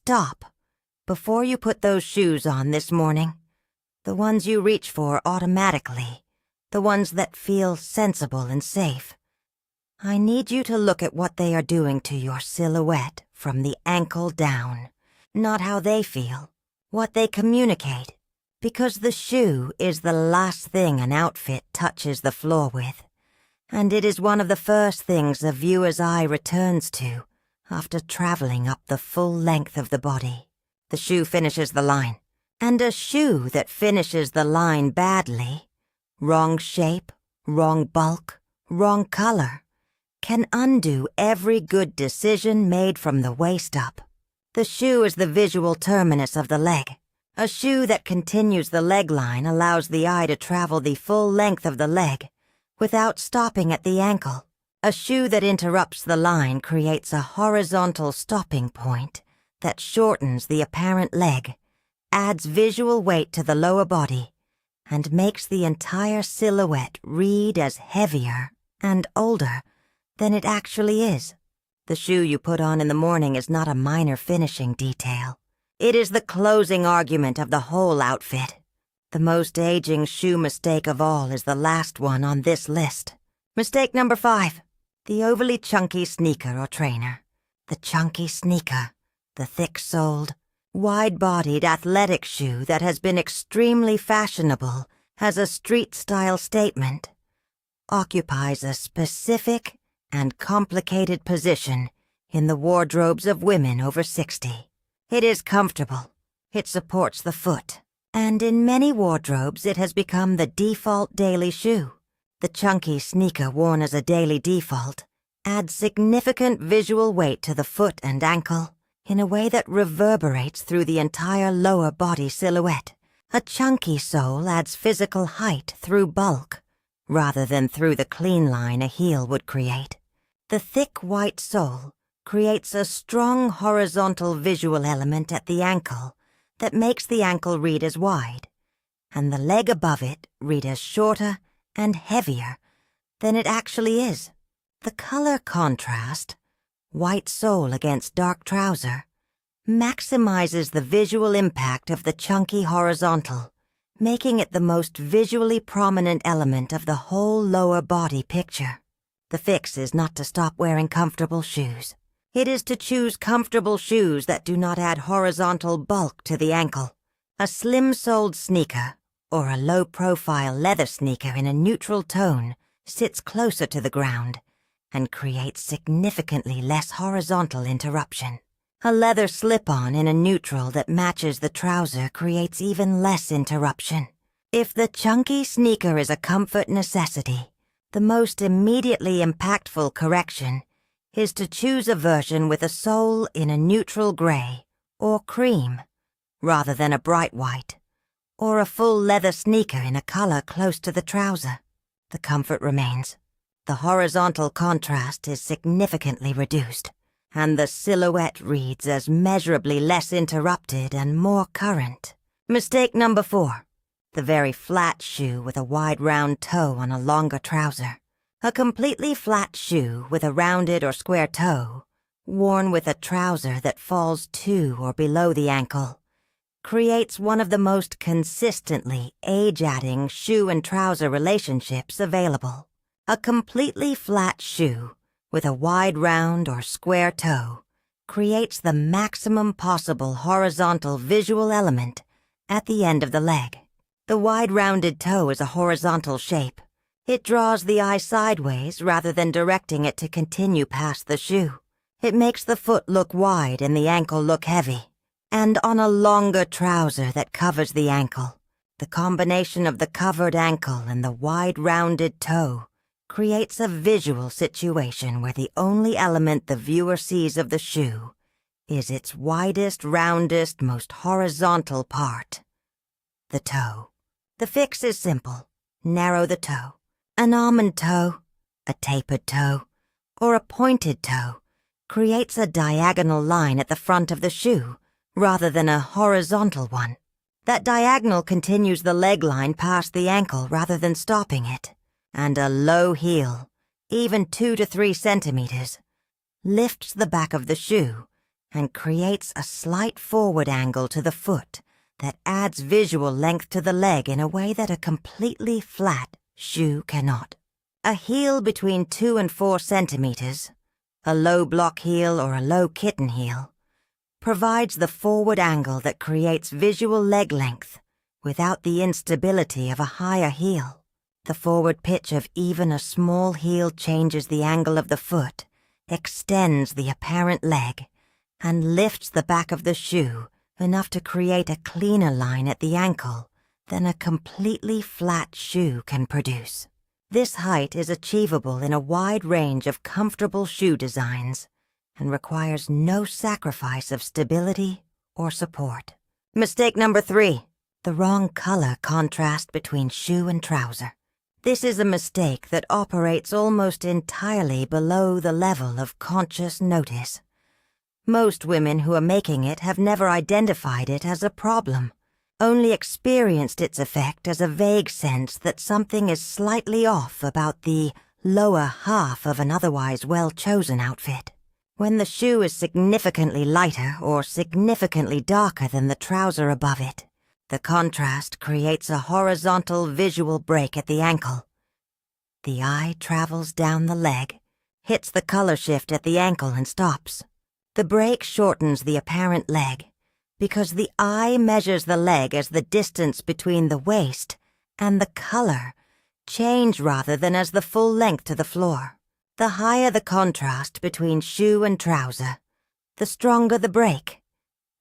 stop before you put those shoes on this morning. The ones you reach for automatically, the ones that feel sensible and safe. I need you to look at what they are doing to your silhouette from the ankle down, not how they feel, what they communicate, because the shoe is the last thing an outfit touches the floor with, and it is one of the first things a viewer's eye returns to after traveling up the full length of the body. The shoe finishes the line, and a shoe that finishes the line badly, wrong shape, wrong bulk, wrong color, can undo every good decision made from the waist up. The shoe is the visual terminus of the leg. A shoe that continues the leg line allows the eye to travel the full length of the leg without stopping at the ankle. A shoe that interrupts the line creates a horizontal stopping point that shortens the apparent leg, adds visual weight to the lower body, and makes the entire silhouette read as heavier and older than it actually is. The shoe you put on in the morning is not a minor finishing detail. It is the closing argument of the whole outfit. The most aging shoe mistake of all is the last one on this list. Mistake number 5. The overly chunky sneaker or trainer. The chunky sneaker, the thick-soled, wide-bodied athletic shoe that has been extremely fashionable as a street-style statement, occupies a specific and complicated position in the wardrobes of women over 60. It is comfortable, it supports the foot, and in many wardrobes it has become the default daily shoe. The chunky sneaker worn as a daily default adds significant visual weight to the foot and ankle in a way that reverberates through the entire lower body silhouette. A chunky sole adds physical height through bulk, rather than through the clean line a heel would create. The thick white sole creates a strong horizontal visual element at the ankle that makes the ankle read as wide, and the leg above it read as shorter and heavier than it actually is. The color contrast, white sole against dark trouser, maximizes the visual impact of the chunky horizontal, making it the most visually prominent element of the whole lower body picture. The fix is not to stop wearing comfortable shoes. It is to choose comfortable shoes that do not add horizontal bulk to the ankle. A slim-soled sneaker or a low-profile leather sneaker in a neutral tone sits closer to the ground and creates significantly less horizontal interruption. A leather slip-on in a neutral that matches the trouser creates even less interruption. If the chunky sneaker is a comfort necessity, the most immediately impactful correction is to choose a version with a sole in a neutral gray or cream, rather than a bright white, or a full leather sneaker in a color close to the trouser. The comfort remains. The horizontal contrast is significantly reduced, and the silhouette reads as measurably less interrupted and more current. Mistake number 4. The very flat shoe with a wide round toe on a longer trouser. A completely flat shoe with a rounded or square toe, worn with a trouser that falls to or below the ankle, creates one of the most consistently age-adding shoe and trouser relationships available. A completely flat shoe with a wide round or square toe creates the maximum possible horizontal visual element at the end of the leg. The wide rounded toe is a horizontal shape. It draws the eye sideways rather than directing it to continue past the shoe. It makes the foot look wide and the ankle look heavy. And on a longer trouser that covers the ankle, the combination of the covered ankle and the wide rounded toe creates a visual situation where the only element the viewer sees of the shoe is its widest, roundest, most horizontal part, the toe. The fix is simple. Narrow the toe. An almond toe, a tapered toe, or a pointed toe creates a diagonal line at the front of the shoe rather than a horizontal one. That diagonal continues the leg line past the ankle rather than stopping it, and a low heel, even 2 to 3 centimeters, lifts the back of the shoe and creates a slight forward angle to the foot that adds visual length to the leg in a way that a completely flat shoe cannot. A heel between 2 and 4 centimeters, a low block heel or a low kitten heel, provides the forward angle that creates visual leg length without the instability of a higher heel. The forward pitch of even a small heel changes the angle of the foot, extends the apparent leg, and lifts the back of the shoe enough to create a cleaner line at the ankle than a completely flat shoe can produce. This height is achievable in a wide range of comfortable shoe designs and requires no sacrifice of stability or support. Mistake number 3, the wrong color contrast between shoe and trouser. This is a mistake that operates almost entirely below the level of conscious notice. Most women who are making it have never identified it as a problem, only experienced its effect as a vague sense that something is slightly off about the lower half of an otherwise well-chosen outfit. When the shoe is significantly lighter or significantly darker than the trouser above it, the contrast creates a horizontal visual break at the ankle. The eye travels down the leg, hits the color shift at the ankle and stops. The break shortens the apparent leg because the eye measures the leg as the distance between the waist and the color change rather than as the full length to the floor. The higher the contrast between shoe and trouser, the stronger the break,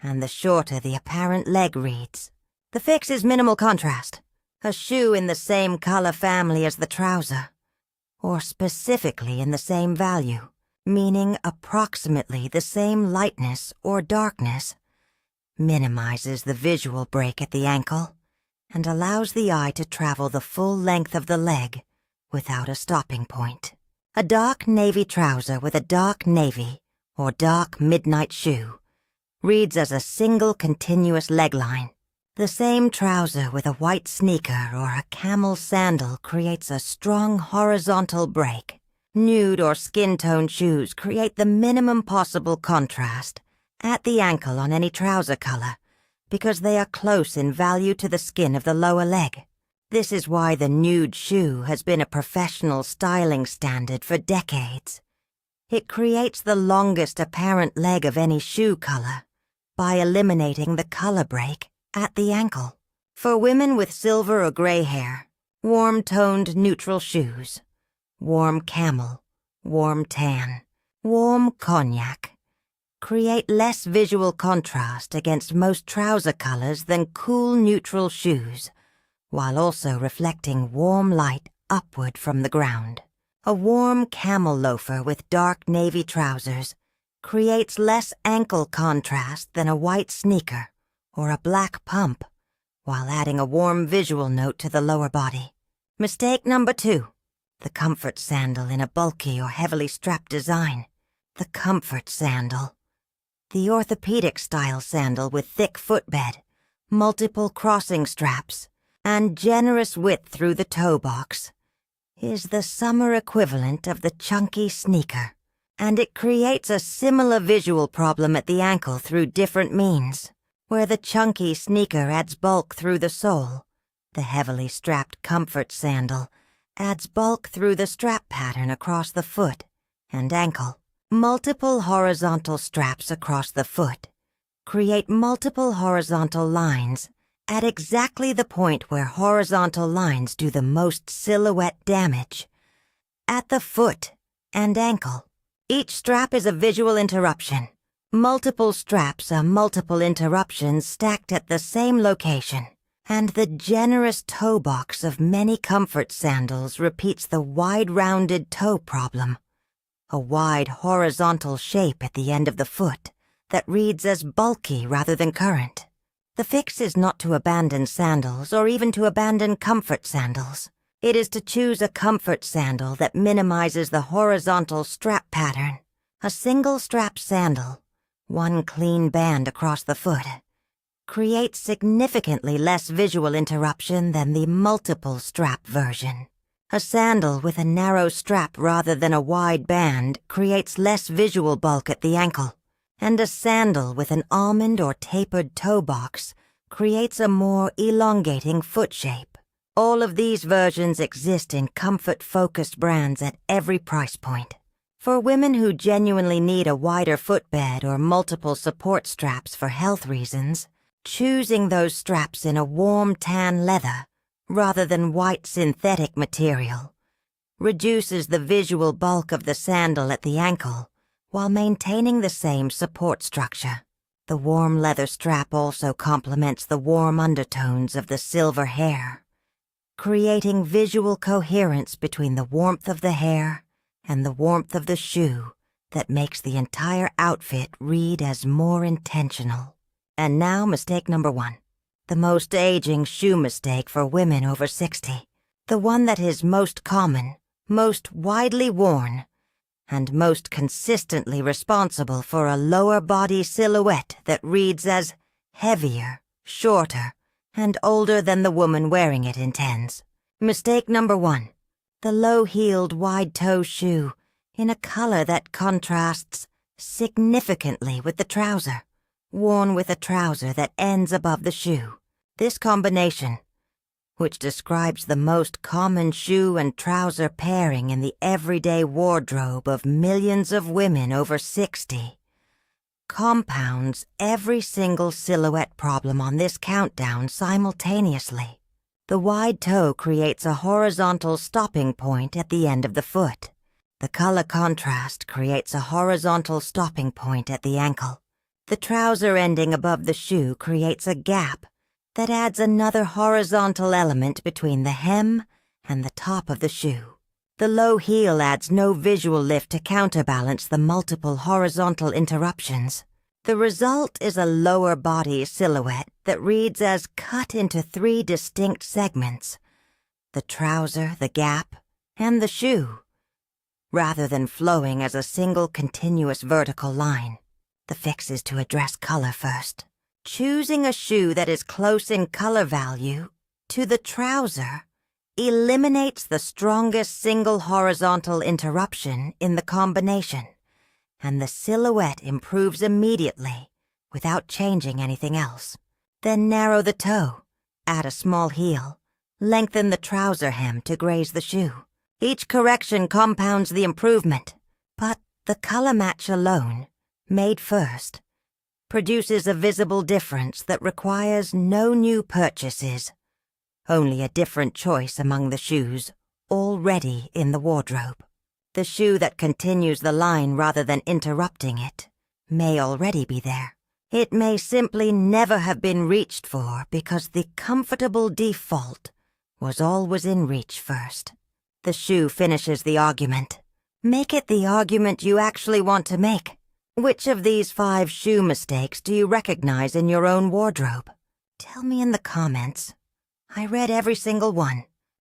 and the shorter the apparent leg reads. The fix is minimal contrast, a shoe in the same color family as the trouser, or specifically in the same value, meaning approximately the same lightness or darkness, minimizes the visual break at the ankle, and allows the eye to travel the full length of the leg without a stopping point. A dark navy trouser with a dark navy or dark midnight shoe reads as a single continuous leg line. The same trouser with a white sneaker or a camel sandal creates a strong horizontal break. Nude or skin-tone shoes create the minimum possible contrast at the ankle on any trouser color because they are close in value to the skin of the lower leg. This is why the nude shoe has been a professional styling standard for decades. It creates the longest apparent leg of any shoe color by eliminating the color break at the ankle. For women with silver or gray hair, warm-toned neutral shoes, warm camel, warm tan, warm cognac, create less visual contrast against most trouser colors than cool neutral shoes, while also reflecting warm light upward from the ground. A warm camel loafer with dark navy trousers creates less ankle contrast than a white sneaker or a black pump, while adding a warm visual note to the lower body. Mistake number 2, the comfort sandal in a bulky or heavily strapped design. The comfort sandal, the orthopedic-style sandal with thick footbed, multiple crossing straps, and generous width through the toe box, is the summer equivalent of the chunky sneaker, and it creates a similar visual problem at the ankle through different means. Where the chunky sneaker adds bulk through the sole, the heavily strapped comfort sandal adds bulk through the strap pattern across the foot and ankle. Multiple horizontal straps across the foot create multiple horizontal lines at exactly the point where horizontal lines do the most silhouette damage, at the foot and ankle. Each strap is a visual interruption. Multiple straps are multiple interruptions stacked at the same location, and the generous toe box of many comfort sandals repeats the wide-rounded toe problem, a wide horizontal shape at the end of the foot that reads as bulky rather than current. The fix is not to abandon sandals or even to abandon comfort sandals. It is to choose a comfort sandal that minimizes the horizontal strap pattern. A single strap sandal, one clean band across the foot, creates significantly less visual interruption than the multiple strap version. A sandal with a narrow strap rather than a wide band creates less visual bulk at the ankle. and a sandal with an almond or tapered toe box creates a more elongating foot shape. All of these versions exist in comfort-focused brands at every price point. For women who genuinely need a wider footbed or multiple support straps for health reasons, choosing those straps in a warm tan leather rather than white synthetic material reduces the visual bulk of the sandal at the ankle while maintaining the same support structure. The warm leather strap also complements the warm undertones of the silver hair, creating visual coherence between the warmth of the hair and the warmth of the shoe that makes the entire outfit read as more intentional. And now mistake number 1. The most aging shoe mistake for women over 60. The one that is most common, most widely worn, and most consistently responsible for a lower body silhouette that reads as heavier, shorter, and older than the woman wearing it intends. Mistake number 1. The low-heeled wide-toe shoe in a color that contrasts significantly with the trouser, worn with a trouser that ends above the shoe. This combination, which describes the most common shoe and trouser pairing in the everyday wardrobe of millions of women over 60, compounds every single silhouette problem on this countdown simultaneously. The wide toe creates a horizontal stopping point at the end of the foot. The color contrast creates a horizontal stopping point at the ankle. The trouser ending above the shoe creates a gap that adds another horizontal element between the hem and the top of the shoe. The low heel adds no visual lift to counterbalance the multiple horizontal interruptions. The result is a lower body silhouette that reads as cut into 3 distinct segments: the trouser, the gap, and the shoe, rather than flowing as a single continuous vertical line. The fix is to address color first. Choosing a shoe that is close in color value to the trouser eliminates the strongest single horizontal interruption in the combination, and the silhouette improves immediately without changing anything else. Then narrow the toe, add a small heel, lengthen the trouser hem to graze the shoe. Each correction compounds the improvement, but the color match alone, made first, produces a visible difference that requires no new purchases, only a different choice among the shoes already in the wardrobe. The shoe that continues the line rather than interrupting it may already be there. It may simply never have been reached for because the comfortable default was always in reach first. The shoe finishes the argument. Make it the argument you actually want to make. Which of these 5 shoe mistakes do you recognize in your own wardrobe? Tell me in the comments. I read every single one.